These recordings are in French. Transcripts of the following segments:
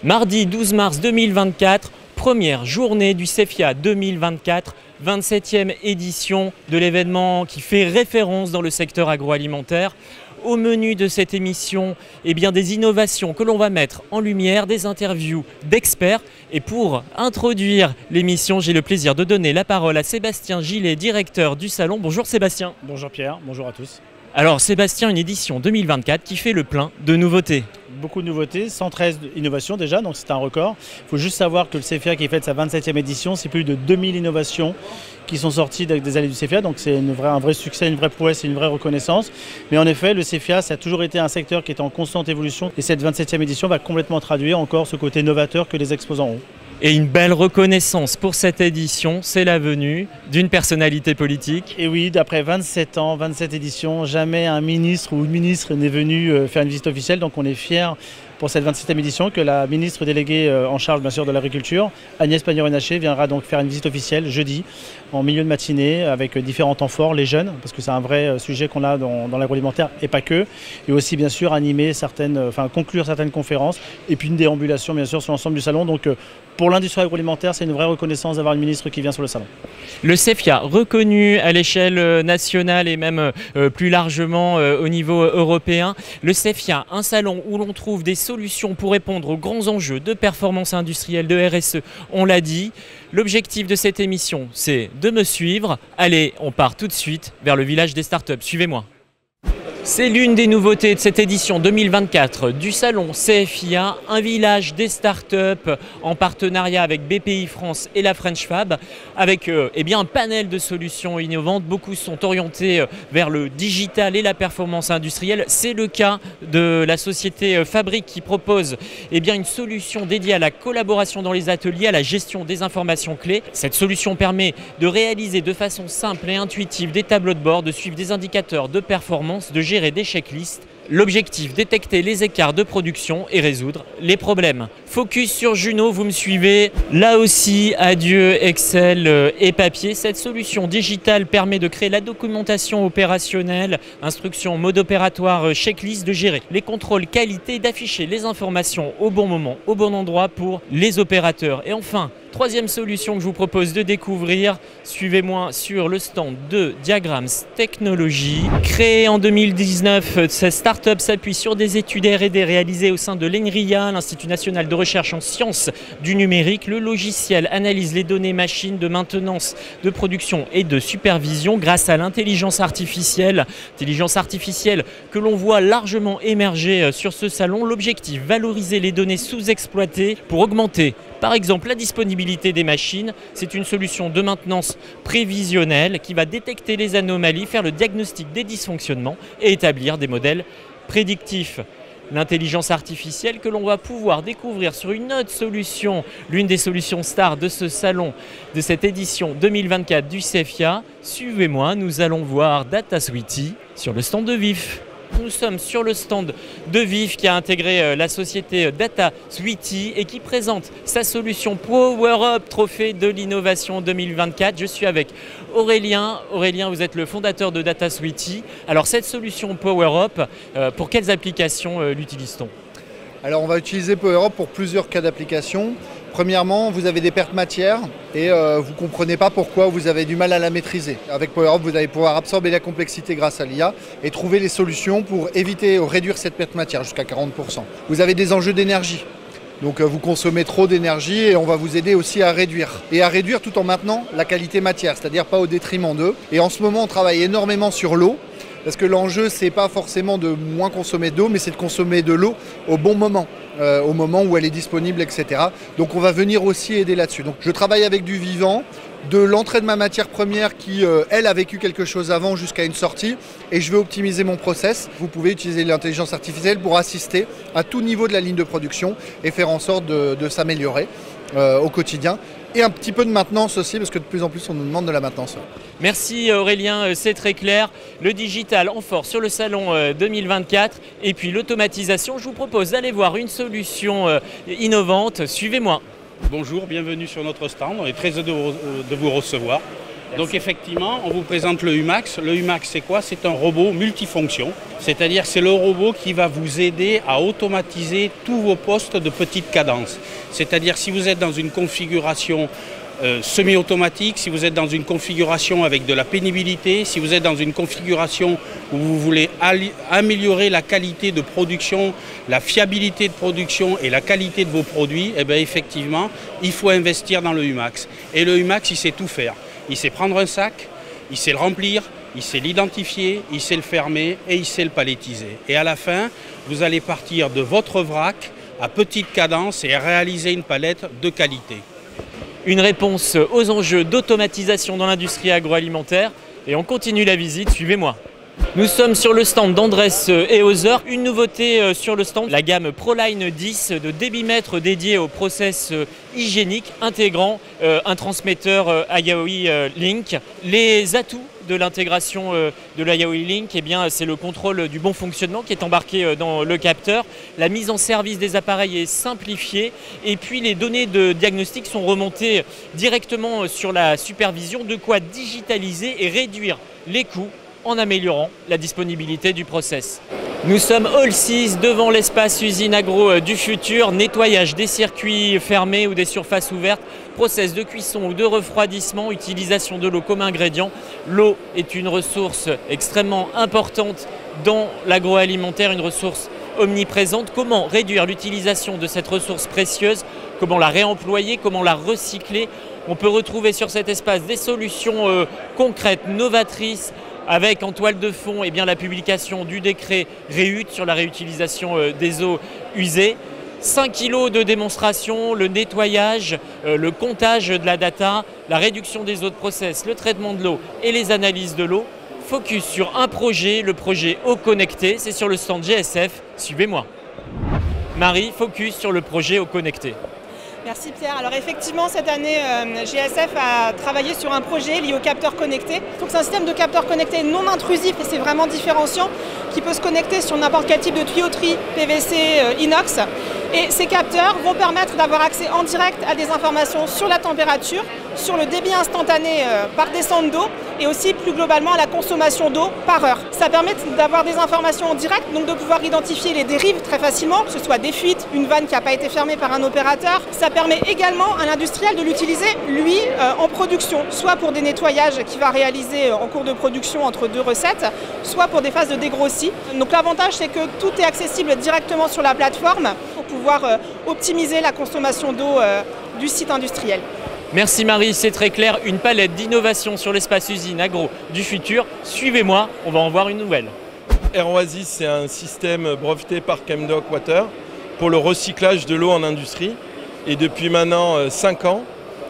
Mardi 12 mars 2024, première journée du CEFIA 2024, 27e édition de l'événement qui fait référence dans le secteur agroalimentaire. Au menu de cette émission, des innovations que l'on va mettre en lumière, des interviews d'experts. Et pour introduire l'émission, j'ai le plaisir de donner la parole à Sébastien Gillet, directeur du salon. Bonjour Sébastien. Bonjour Pierre, bonjour à tous. Alors Sébastien, une édition 2024 qui fait le plein de nouveautés. Beaucoup de nouveautés, 113 innovations déjà, donc c'est un record. Il faut juste savoir que le CEFIA qui fête sa 27e édition, c'est plus de 2000 innovations qui sont sorties des allées du CEFIA, donc c'est un vrai succès, une vraie prouesse et une vraie reconnaissance. Mais en effet, le CEFIA, ça a toujours été un secteur qui est en constante évolution et cette 27e édition va complètement traduire encore ce côté novateur que les exposants ont. Et une belle reconnaissance pour cette édition, c'est la venue d'une personnalité politique. Et oui, d'après 27 ans, 27 éditions, jamais un ministre ou une ministre n'est venu faire une visite officielle. Donc on est fiers pour cette 27e édition que la ministre déléguée en charge bien sûr de l'agriculture, Agnès Pannier-Runacher, viendra donc faire une visite officielle jeudi en milieu de matinée avec différents temps forts, les jeunes, parce que c'est un vrai sujet qu'on a dans l'agroalimentaire et pas que, et aussi bien sûr animer conclure certaines conférences et puis une déambulation bien sûr sur l'ensemble du salon. Donc pour l'industrie agroalimentaire, c'est une vraie reconnaissance d'avoir une ministre qui vient sur le salon. Le CEFIA, reconnu à l'échelle nationale et même plus largement au niveau européen. Le CEFIA, un salon où l'on trouve des solutions pour répondre aux grands enjeux de performance industrielle, de RSE, on l'a dit. L'objectif de cette émission, c'est de me suivre. Allez, on part tout de suite vers le village des startups. Suivez-moi. C'est l'une des nouveautés de cette édition 2024 du salon CEFIA, un village des startups en partenariat avec BPI France et la French Fab, avec un panel de solutions innovantes. Beaucoup sont orientés vers le digital et la performance industrielle. C'est le cas de la société Fabrique qui propose une solution dédiée à la collaboration dans les ateliers, à la gestion des informations clés. Cette solution permet de réaliser de façon simple et intuitive des tableaux de bord, de suivre des indicateurs de performance, de gérer des checklists. L'objectif, détecter les écarts de production et résoudre les problèmes. Focus sur Juno, vous me suivez. Là aussi, adieu Excel et papier. Cette solution digitale permet de créer la documentation opérationnelle, instructions, mode opératoire, checklist, de gérer les contrôles qualité, d'afficher les informations au bon moment, au bon endroit pour les opérateurs. Et enfin, troisième solution que je vous propose de découvrir, suivez-moi sur le stand de Diagrams Technologies. Créée en 2019, cette start-up s'appuie sur des études R&D réalisées au sein de l'ENRIA, l'Institut national de recherche en sciences du numérique. Le logiciel analyse les données machines de maintenance, de production et de supervision grâce à l'intelligence artificielle. Intelligence artificielle que l'on voit largement émerger sur ce salon. L'objectif, valoriser les données sous-exploitées pour augmenter par exemple la disponibilité des machines. C'est une solution de maintenance prévisionnelle qui va détecter les anomalies, faire le diagnostic des dysfonctionnements et établir des modèles prédictifs. L'intelligence artificielle que l'on va pouvoir découvrir sur une autre solution, l'une des solutions stars de ce salon, de cette édition 2024 du CEFIA. Suivez-moi, nous allons voir DataSweety sur le stand de VIF. Nous sommes sur le stand de VIF qui a intégré la société DataSweety et qui présente sa solution PowerUp, trophée de l'innovation 2024. Je suis avec Aurélien. Aurélien, vous êtes le fondateur de DataSweety. Alors cette solution PowerUp, pour quelles applications l'utilise-t-on ? Alors on va utiliser PowerUp pour plusieurs cas d'application. Premièrement, vous avez des pertes matières et vous ne comprenez pas pourquoi vous avez du mal à la maîtriser. Avec PowerUp, vous allez pouvoir absorber la complexité grâce à l'IA et trouver les solutions pour éviter ou réduire cette perte matière jusqu'à 40%. Vous avez des enjeux d'énergie. Donc vous consommez trop d'énergie et on va vous aider aussi à réduire. Et à réduire tout en maintenant la qualité matière, c'est-à-dire pas au détriment d'eux. Et en ce moment, on travaille énormément sur l'eau. Parce que l'enjeu, c'est pas forcément de moins consommer d'eau, mais c'est de consommer de l'eau au bon moment, au moment où elle est disponible, etc. Donc on va venir aussi aider là-dessus. Donc je travaille avec du vivant, de l'entrée de ma matière première qui, elle, a vécu quelque chose avant jusqu'à une sortie, et je vais optimiser mon process. Vous pouvez utiliser l'intelligence artificielle pour assister à tout niveau de la ligne de production et faire en sorte de s'améliorer au quotidien. Et un petit peu de maintenance aussi, parce que de plus en plus on nous demande de la maintenance. Merci Aurélien, c'est très clair. Le digital en force sur le salon 2024 et puis l'automatisation. Je vous propose d'aller voir une solution innovante. Suivez-moi. Bonjour, bienvenue sur notre stand. On est très heureux de vous recevoir. Donc effectivement, on vous présente le Humax. Le Humax, c'est quoi? C'est un robot multifonction. C'est-à-dire c'est le robot qui va vous aider à automatiser tous vos postes de petite cadence. C'est-à-dire si vous êtes dans une configuration semi-automatique, si vous êtes dans une configuration avec de la pénibilité, si vous êtes dans une configuration où vous voulez améliorer la qualité de production, la fiabilité de production et la qualité de vos produits, eh bien effectivement, il faut investir dans le Humax. Et le Humax, il sait tout faire. Il sait prendre un sac, il sait le remplir, il sait l'identifier, il sait le fermer et il sait le palettiser. Et à la fin, vous allez partir de votre vrac à petite cadence et réaliser une palette de qualité. Une réponse aux enjeux d'automatisation dans l'industrie agroalimentaire et on continue la visite, suivez-moi. Nous sommes sur le stand d'Andrés et Hauser. Une nouveauté sur le stand, la gamme ProLine 10 de débitmètres dédiés au process hygiénique intégrant un transmetteur IoE Link. Les atouts de l'intégration de l'IoE Link, eh bien, c'est le contrôle du bon fonctionnement qui est embarqué dans le capteur. La mise en service des appareils est simplifiée et puis les données de diagnostic sont remontées directement sur la supervision, de quoi digitaliser et réduire les coûts en améliorant la disponibilité du process. Nous sommes Hall 6 devant l'espace usine agro du futur, nettoyage des circuits fermés ou des surfaces ouvertes, process de cuisson ou de refroidissement, utilisation de l'eau comme ingrédient. L'eau est une ressource extrêmement importante dans l'agroalimentaire, une ressource omniprésente. Comment réduire l'utilisation de cette ressource précieuse? Comment la réemployer? Comment la recycler? On peut retrouver sur cet espace des solutions concrètes, novatrices, avec en toile de fond eh bien, la publication du décret REUT sur la réutilisation des eaux usées. 5 kilos de démonstration, le nettoyage, le comptage de la data, la réduction des eaux de process, le traitement de l'eau et les analyses de l'eau. Focus sur un projet, le projet Eau Connectée, c'est sur le stand GSF, suivez-moi. Marie, focus sur le projet Eau Connectée. Merci Pierre. Alors effectivement, cette année, GSF a travaillé sur un projet lié aux capteurs connectés. Donc c'est un système de capteurs connectés non intrusif et c'est vraiment différenciant, qui peut se connecter sur n'importe quel type de tuyauterie, PVC, inox. Et ces capteurs vont permettre d'avoir accès en direct à des informations sur la température, sur le débit instantané par descente d'eau et aussi plus globalement à la consommation d'eau par heure. Ça permet d'avoir des informations en direct, donc de pouvoir identifier les dérives très facilement, que ce soit des fuites, une vanne qui n'a pas été fermée par un opérateur. Ça permet également à l'industriel de l'utiliser, lui, en production, soit pour des nettoyages qu'il va réaliser en cours de production entre deux recettes, soit pour des phases de dégrossis. Donc l'avantage, c'est que tout est accessible directement sur la plateforme pour pouvoir optimiser la consommation d'eau du site industriel. Merci Marie, c'est très clair. Une palette d'innovation sur l'espace usine agro du futur. Suivez-moi, on va en voir une nouvelle. AirOasis, c'est un système breveté par Chemdoc Water pour le recyclage de l'eau en industrie. Et depuis maintenant 5 ans,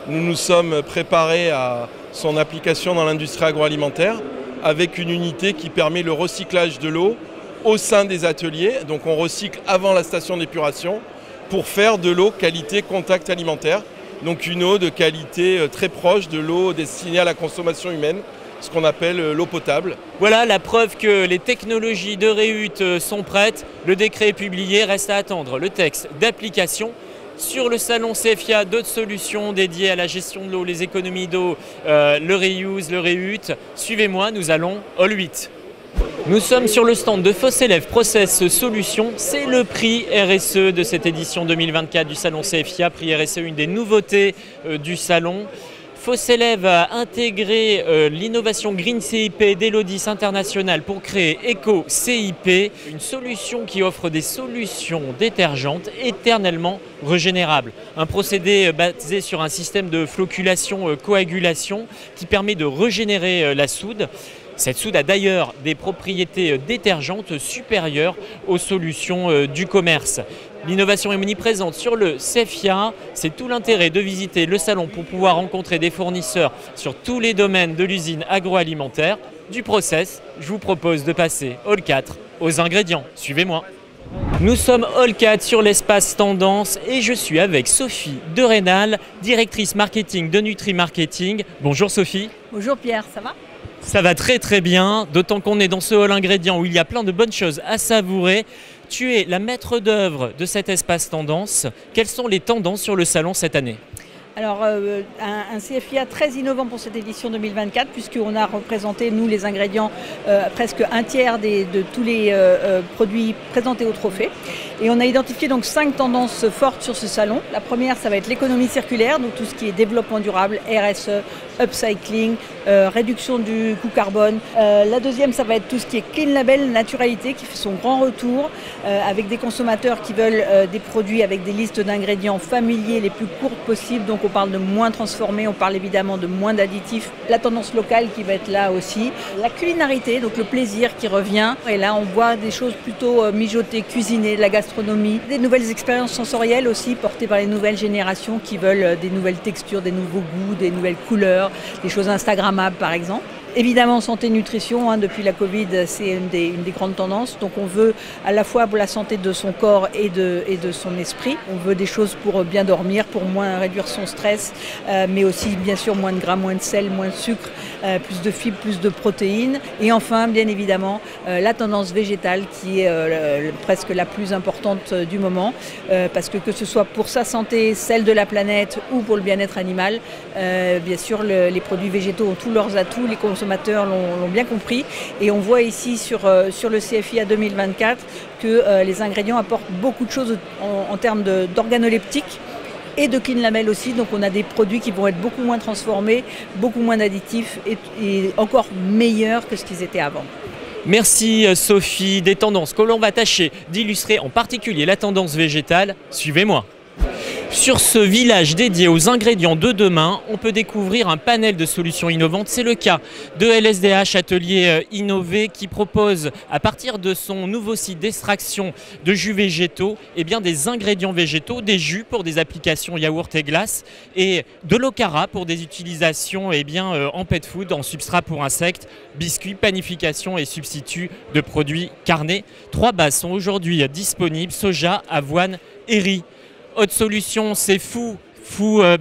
nous nous sommes préparés à son application dans l'industrie agroalimentaire avec une unité qui permet le recyclage de l'eau au sein des ateliers. Donc on recycle avant la station d'épuration pour faire de l'eau qualité contact alimentaire. Donc une eau de qualité très proche de l'eau destinée à la consommation humaine, ce qu'on appelle l'eau potable. Voilà la preuve que les technologies de REUT sont prêtes. Le décret est publié, reste à attendre le texte d'application. Sur le salon CEFIA, d'autres solutions dédiées à la gestion de l'eau, les économies d'eau, le reuse, le REUT. Suivez-moi, nous allons Hall 8. Nous sommes sur le stand de Fossélev Process Solutions. C'est le prix RSE de cette édition 2024 du salon CEFIA. Prix RSE, une des nouveautés du salon. Fossélev a intégré l'innovation Green CIP d'Elodis International pour créer Eco CIP, une solution qui offre des solutions détergentes éternellement régénérables. Un procédé basé sur un système de floculation-coagulation qui permet de régénérer la soude. Cette soude a d'ailleurs des propriétés détergentes supérieures aux solutions du commerce. L'innovation est omniprésente sur le CEFIA. C'est tout l'intérêt de visiter le salon pour pouvoir rencontrer des fournisseurs sur tous les domaines de l'usine agroalimentaire. Du process, je vous propose de passer Hall 4 aux ingrédients. Suivez-moi. Nous sommes Hall 4 sur l'espace Tendance et je suis avec Sophie de Rénal, directrice marketing de Nutri Marketing. Bonjour Sophie. Bonjour Pierre, ça va ? Ça va très très bien, d'autant qu'on est dans ce hall ingrédients où il y a plein de bonnes choses à savourer. Tu es la maître d'œuvre de cet espace tendance. Quelles sont les tendances sur le salon cette année ? Alors un CFIA très innovant pour cette édition 2024 puisqu'on a représenté, nous les ingrédients, presque un tiers de tous les produits présentés au trophée. Et on a identifié donc 5 tendances fortes sur ce salon. La première, ça va être l'économie circulaire, donc tout ce qui est développement durable, RSE, upcycling, réduction du coût carbone. La deuxième, ça va être tout ce qui est clean label, naturalité, qui fait son grand retour, avec des consommateurs qui veulent des produits avec des listes d'ingrédients familiers les plus courtes possibles. Donc on parle de moins transformés, on parle évidemment de moins d'additifs. La tendance locale qui va être là aussi. La culinarité, donc le plaisir qui revient. Et là, on voit des choses plutôt mijotées, cuisinées, de la gastronomie. Des nouvelles expériences sensorielles aussi, portées par les nouvelles générations qui veulent des nouvelles textures, des nouveaux goûts, des nouvelles couleurs, des choses instagrammables par exemple. Évidemment, santé nutrition, depuis la Covid, c'est une des grandes tendances. Donc on veut à la fois pour la santé de son corps et de son esprit. On veut des choses pour bien dormir, pour moins réduire son stress, mais aussi bien sûr moins de gras, moins de sel, moins de sucre, plus de fibres, plus de protéines. Et enfin, bien évidemment, la tendance végétale qui est presque la plus importante du moment. Parce que ce soit pour sa santé, celle de la planète ou pour le bien-être animal, bien sûr les produits végétaux ont tous leurs atouts, les consommateurs l'ont bien compris et on voit ici sur le CFIA 2024 que les ingrédients apportent beaucoup de choses en termes d'organoleptiques et de clean label aussi, donc on a des produits qui vont être beaucoup moins transformés, beaucoup moins d'additifs et encore meilleurs que ce qu'ils étaient avant. Merci Sophie, des tendances que l'on va tâcher d'illustrer, en particulier la tendance végétale. Suivez-moi. Sur ce village dédié aux ingrédients de demain, on peut découvrir un panel de solutions innovantes. C'est le cas de LSDH Atelier Innové qui propose, à partir de son nouveau site d'extraction de jus végétaux, des ingrédients végétaux, des jus pour des applications yaourt et glace et de l'okara pour des utilisations en pet food, en substrat pour insectes, biscuits, panification et substituts de produits carnés. 3 bases sont aujourd'hui disponibles, soja, avoine et riz. Autre solution, c'est Fou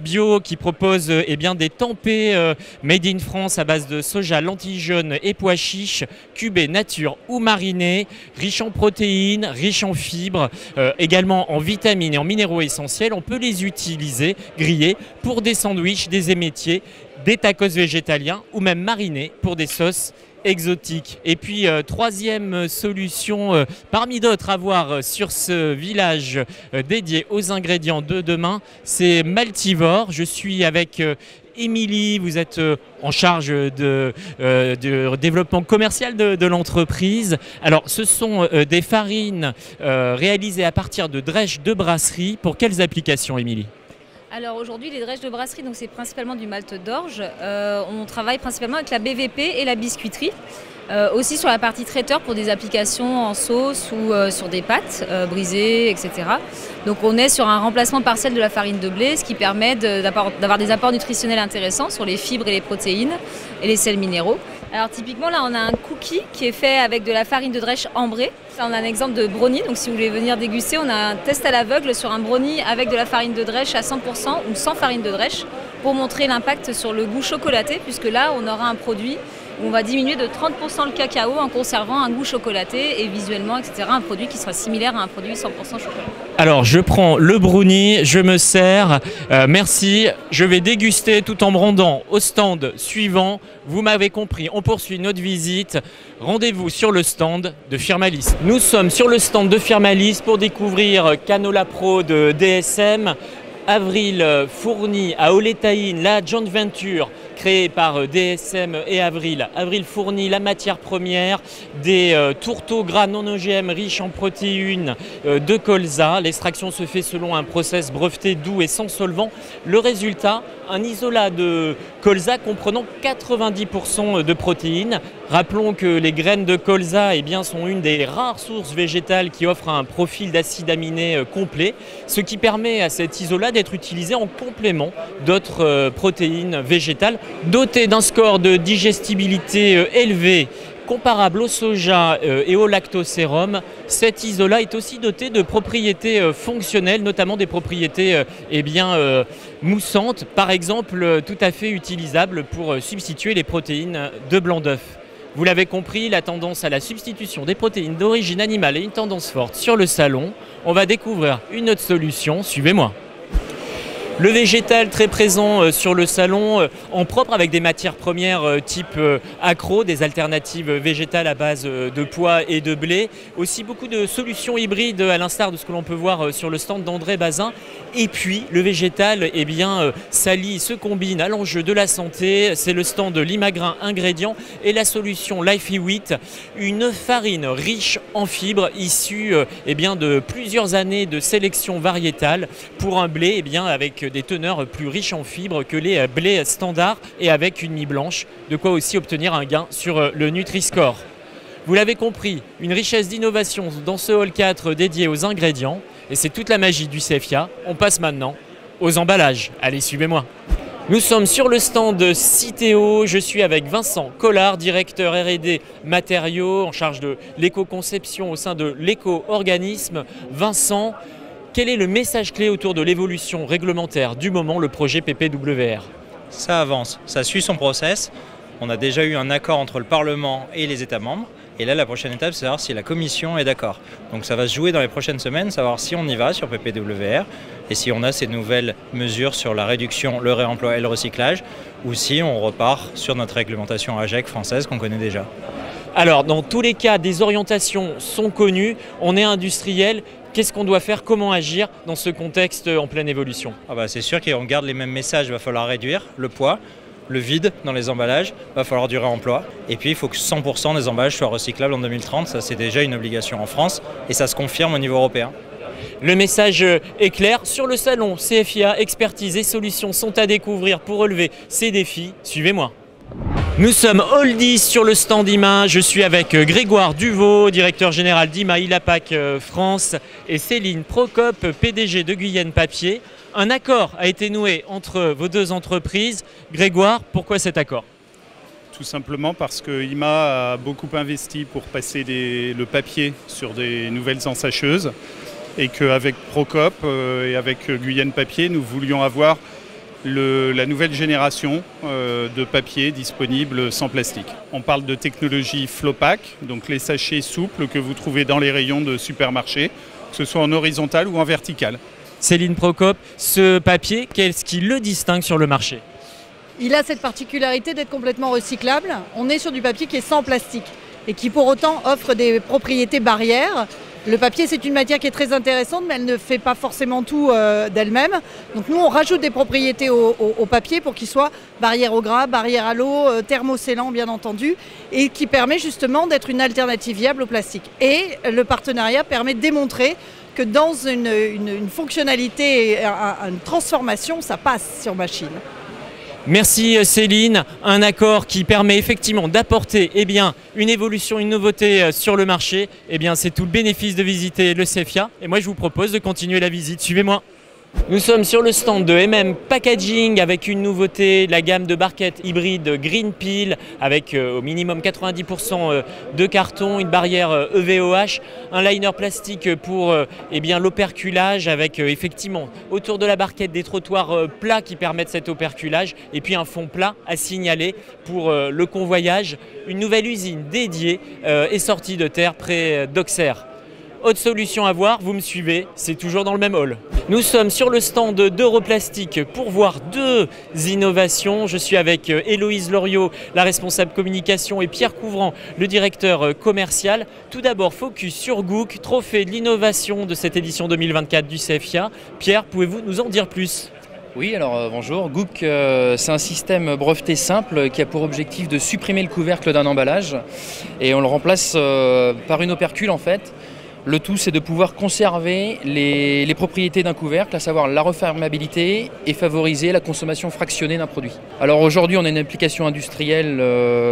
Bio qui propose des tempés made in France à base de soja, lentilles jaunes et pois chiches, cubés nature ou marinés, riches en protéines, riches en fibres, également en vitamines et en minéraux essentiels. On peut les utiliser grillés pour des sandwichs, des émétiers, des tacos végétaliens ou même marinés pour des sauces exotique. Et puis troisième solution parmi d'autres à voir sur ce village dédié aux ingrédients de demain, c'est Maltivore. Je suis avec Émilie, vous êtes en charge de développement commercial de l'entreprise. Alors ce sont des farines réalisées à partir de drèches de brasserie. Pour quelles applications, Émilie ? Alors aujourd'hui, les drèches de brasserie, donc c'est principalement du malt d'orge. On travaille principalement avec la BVP et la biscuiterie. Aussi sur la partie traiteur pour des applications en sauce ou sur des pâtes brisées, etc. Donc on est sur un remplacement partiel de la farine de blé, ce qui permet d'avoir des apports nutritionnels intéressants sur les fibres et les protéines et les sels minéraux. Alors typiquement là on a un cookie qui est fait avec de la farine de drèche ambrée. Là on a un exemple de brownie, donc si vous voulez venir déguster, on a un test à l'aveugle sur un brownie avec de la farine de drèche à 100% ou sans farine de drèche pour montrer l'impact sur le goût chocolaté, puisque là on aura un produit où on va diminuer de 30% le cacao en conservant un goût chocolaté et visuellement, etc. Un produit qui sera similaire à un produit 100% chocolat. Alors je prends le brownie, je me sers, merci. Je vais déguster tout en me rendant au stand suivant. Vous m'avez compris, on poursuit notre visite. Rendez-vous sur le stand de Firmalis. Nous sommes sur le stand de Firmalis pour découvrir Canola Pro de DSM. Avril fournit à Olétaïne la joint venture créée par DSM et Avril. Avril fournit la matière première des tourteaux gras non OGM riches en protéines de colza. L'extraction se fait selon un process breveté doux et sans solvant. Le résultat, un isolat de colza comprenant 90% de protéines. Rappelons que les graines de colza sont une des rares sources végétales qui offrent un profil d'acides aminés complet, ce qui permet à cet isolat d'être utilisé en complément d'autres protéines végétales. Doté d'un score de digestibilité élevé, comparable au soja et au lactosérum, cet isolat est aussi doté de propriétés fonctionnelles, notamment des propriétés moussantes, par exemple tout à fait utilisables pour substituer les protéines de blanc d'œuf. Vous l'avez compris, la tendance à la substitution des protéines d'origine animale est une tendance forte sur le salon. On va découvrir une autre solution, suivez-moi. Le végétal très présent sur le salon, en propre avec des matières premières type accro, des alternatives végétales à base de pois et de blé. Aussi beaucoup de solutions hybrides à l'instar de ce que l'on peut voir sur le stand d'André Bazin. Et puis le végétal s'allie, se combine à l'enjeu de la santé. C'est le stand de Limagrain Ingrédients et la solution Lifey Wheat, une farine riche en fibres issue de plusieurs années de sélection variétale pour un blé avec des teneurs plus riches en fibres que les blés standards et avec une mie blanche, de quoi aussi obtenir un gain sur le Nutri-Score. Vous l'avez compris, une richesse d'innovation dans ce hall 4 dédié aux ingrédients, et c'est toute la magie du CFIA. On passe maintenant aux emballages. Allez, suivez-moi. Nous sommes sur le stand Citeo. Je suis avec Vincent Collard, directeur R&D matériaux en charge de l'éco-conception au sein de l'éco-organisme. Vincent, quel est le message clé autour de l'évolution réglementaire du moment, le projet PPWR? Ça avance, ça suit son process. On a déjà eu un accord entre le Parlement et les États membres. Et là, la prochaine étape, c'est savoir si la Commission est d'accord. Donc ça va se jouer dans les prochaines semaines, savoir si on y va sur PPWR et si on a ces nouvelles mesures sur la réduction, le réemploi et le recyclage, ou si on repart sur notre réglementation AGEC française qu'on connaît déjà. Alors, dans tous les cas, des orientations sont connues. On est industriel. Qu'est-ce qu'on doit faire? Comment agir dans ce contexte en pleine évolution? C'est sûr qu'on garde les mêmes messages. Il va falloir réduire le poids, le vide dans les emballages, il va falloir du réemploi. Et puis il faut que 100% des emballages soient recyclables en 2030. Ça, c'est déjà une obligation en France et ça se confirme au niveau européen. Le message est clair. Sur le salon CFIA, expertise et solutions sont à découvrir pour relever ces défis. Suivez-moi. Nous sommes all 10 sur le stand IMA. Je suis avec Grégoire Duvaux, directeur général d'IMA Ilapac France, et Céline Procope, PDG de Guyenne Papier. Un accord a été noué entre vos deux entreprises. Grégoire, pourquoi cet accord? Tout simplement parce que IMA a beaucoup investi pour passer le papier sur des nouvelles ensacheuses et qu'avec Procop et avec Guyenne Papier, nous voulions avoir la nouvelle génération de papier disponible sans plastique. On parle de technologie Flowpack, donc les sachets souples que vous trouvez dans les rayons de supermarché, que ce soit en horizontal ou en vertical. Céline Procope, ce papier, qu'est-ce qui le distingue sur le marché? Il a cette particularité d'être complètement recyclable. On est sur du papier qui est sans plastique et qui pour autant offre des propriétés barrières. Le papier, c'est une matière qui est très intéressante, mais elle ne fait pas forcément tout d'elle-même. Donc nous, on rajoute des propriétés au papier pour qu'il soit barrière au gras, barrière à l'eau, thermoscellant bien entendu, et qui permet justement d'être une alternative viable au plastique. Et le partenariat permet de démontrer que dans une fonctionnalité, une transformation, ça passe sur machine. Merci Céline, un accord qui permet effectivement d'apporter une évolution, une nouveauté sur le marché. C'est tout le bénéfice de visiter le CFIA et moi je vous propose de continuer la visite, suivez-moi. Nous sommes sur le stand de MM Packaging avec une nouveauté, la gamme de barquettes hybrides Green Peel avec au minimum 90% de carton, une barrière EVOH, un liner plastique pour l'operculage avec effectivement autour de la barquette des trottoirs plats qui permettent cet operculage et puis un fond plat à signaler pour le convoyage. Une nouvelle usine dédiée est sortie de terre près d'Auxerre. Autre solution à voir, vous me suivez, c'est toujours dans le même hall. Nous sommes sur le stand d'Europlastic pour voir deux innovations. Je suis avec Héloïse Loriot, la responsable communication, et Pierre Couvrant, le directeur commercial. Tout d'abord, focus sur Gook, trophée de l'innovation de cette édition 2024 du CFIA. Pierre, pouvez-vous nous en dire plus ? Oui, alors bonjour. Gook, c'est un système breveté simple qui a pour objectif de supprimer le couvercle d'un emballage et on le remplace par une opercule en fait. Le tout, c'est de pouvoir conserver les propriétés d'un couvercle, à savoir la refermabilité et favoriser la consommation fractionnée d'un produit. Alors aujourd'hui, on a une application industrielle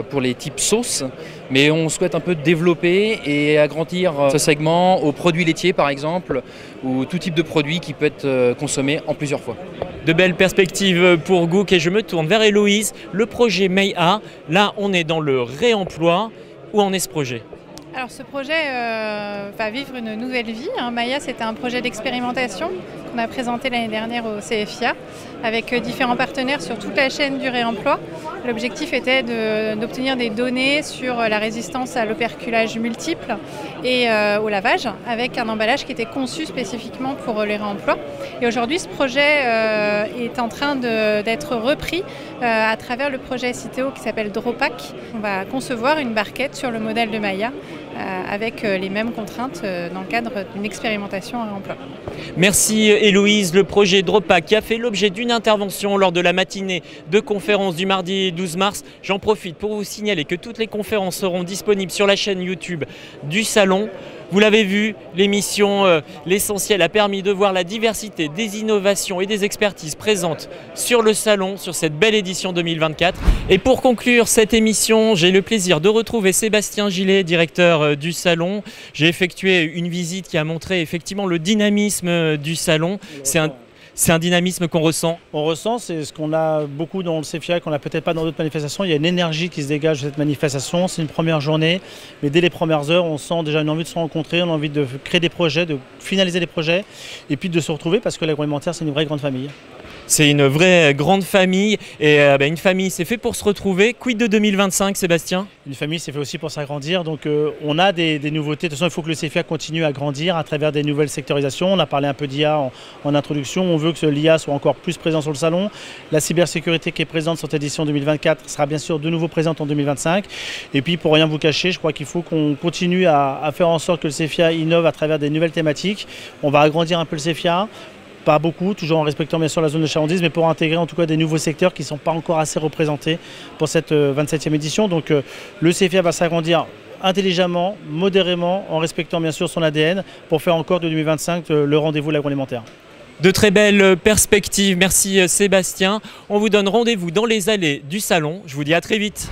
pour les types sauces, mais on souhaite un peu développer et agrandir ce segment aux produits laitiers par exemple, ou tout type de produit qui peut être consommé en plusieurs fois. De belles perspectives pour Gook et je me tourne vers Héloïse. Le projet Maya, là on est dans le réemploi. Où en est ce projet ? Alors ce projet va vivre une nouvelle vie. Maya, c'était un projet d'expérimentation qu'on a présenté l'année dernière au CFIA avec différents partenaires sur toute la chaîne du réemploi. L'objectif était d'obtenir des données sur la résistance à l'operculage multiple et au lavage avec un emballage qui était conçu spécifiquement pour les réemplois. Et aujourd'hui, ce projet est en train d'être repris à travers le projet Citeo qui s'appelle Dropac. On va concevoir une barquette sur le modèle de Maya avec les mêmes contraintes dans le cadre d'une expérimentation à réemploi. Merci Héloïse. Le projet Dropac qui a fait l'objet d'une intervention lors de la matinée de conférence du mardi 12 mars. J'en profite pour vous signaler que toutes les conférences seront disponibles sur la chaîne YouTube du Salon. Vous l'avez vu, l'émission L'Essentiel a permis de voir la diversité des innovations et des expertises présentes sur le Salon, sur cette belle édition 2024. Et pour conclure cette émission, j'ai le plaisir de retrouver Sébastien Gillet, directeur du Salon. J'ai effectué une visite qui a montré effectivement le dynamisme du Salon. C'est un dynamisme qu'on ressent. On ressent, c'est ce qu'on a beaucoup dans le CFIA, qu'on n'a peut-être pas dans d'autres manifestations. Il y a une énergie qui se dégage de cette manifestation. C'est une première journée, mais dès les premières heures, on sent déjà une envie de se rencontrer, on a envie de créer des projets, de finaliser des projets, et puis de se retrouver parce que l'agroalimentaire, c'est une vraie grande famille. C'est une vraie grande famille et une famille c'est fait pour se retrouver. Quid de 2025 Sébastien? Une famille c'est fait aussi pour s'agrandir, donc on a des nouveautés. De toute façon il faut que le CFIA continue à grandir à travers des nouvelles sectorisations. On a parlé un peu d'IA en introduction, on veut que l'IA soit encore plus présent sur le salon. La cybersécurité qui est présente sur cette édition 2024 sera bien sûr de nouveau présente en 2025. Et puis pour rien vous cacher, je crois qu'il faut qu'on continue à faire en sorte que le CFIA innove à travers des nouvelles thématiques. On va agrandir un peu le CFIA. Pas beaucoup, toujours en respectant bien sûr la zone de chalandise, mais pour intégrer en tout cas des nouveaux secteurs qui ne sont pas encore assez représentés pour cette 27e édition. Donc le CFIA va s'agrandir intelligemment, modérément, en respectant bien sûr son ADN pour faire encore de 2025 le rendez-vous de l'agroalimentaire. De très belles perspectives, merci Sébastien. On vous donne rendez-vous dans les allées du Salon. Je vous dis à très vite.